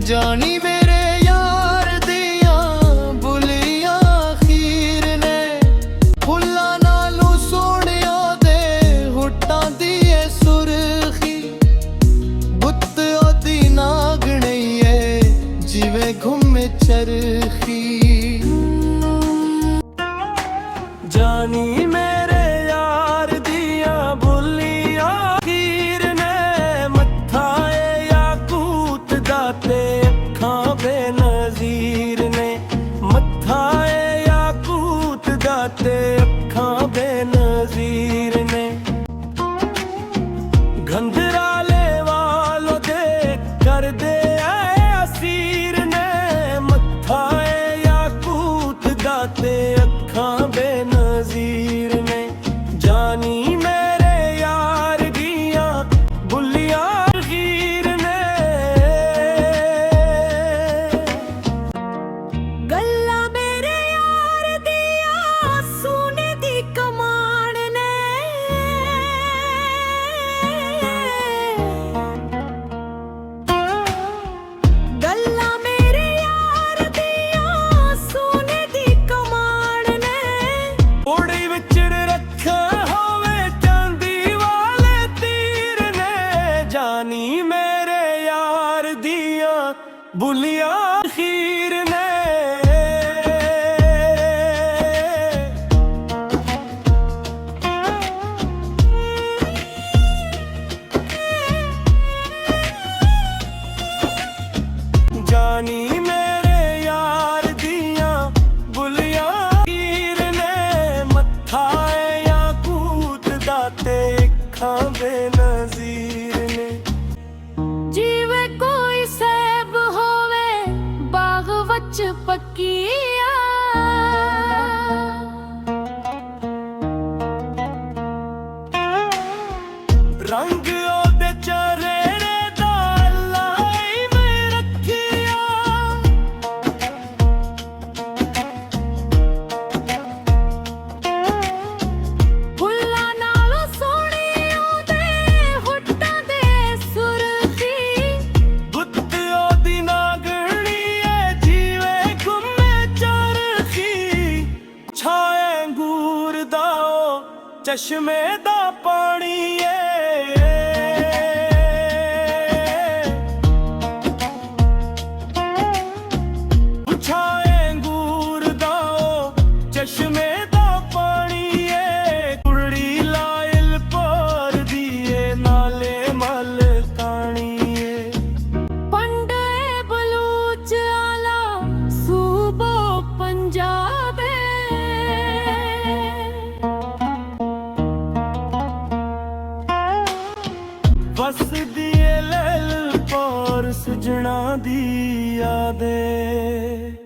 जानी मेरे यार दिया बुलिया खीर ने फुल्ला नालू सोनिया दे हुट्टां दी सुरखी बुत ओदी नागणी जिवे घूमे चरखी जानी मेरे यार दिया बुलिया खीर ने मत्था याकूत दाते अखां बेनज़ीर ने मत्था याकूत दाते अखां बेनज़ीर ने गंधराले वालों दे कर दे असीर ने मत्था याकूत दाते अखां बेनज़ीर ने जानी मेरे यार दिया बुलिया खीर ने गल्ला मेरे यार दिया सोने दी कमान ने गल्ला मेरे यार दिया सोने दी कमान ने उड़ी विचर रखा होवे चांदी वाले तीर ने जानी मेरे यार दिया बुलिया खीर ने जानी मेरे यार दिया बुलिया खीर ने मत्था याकूत दाते अखां बेनज़ीर ने जीवे कोई सैब होवे बाग वच पक्किया रंग ओदे चरेरे दा लाई मैं रखिया फुल्ला नालों सोहणी ओदे हुट्टां दे सुरखी बुत ओदी नागणी जीवे घूमे चरखी छाए अंगूर दा चश्मे दा पानी छाए अंगूर दा चश्मे दा पानी कुड़ी लायल पर दिए नाले मल कानी पंड बलूच आला सूबो पंजाब बस दिए लल पर सुजना दी यादें।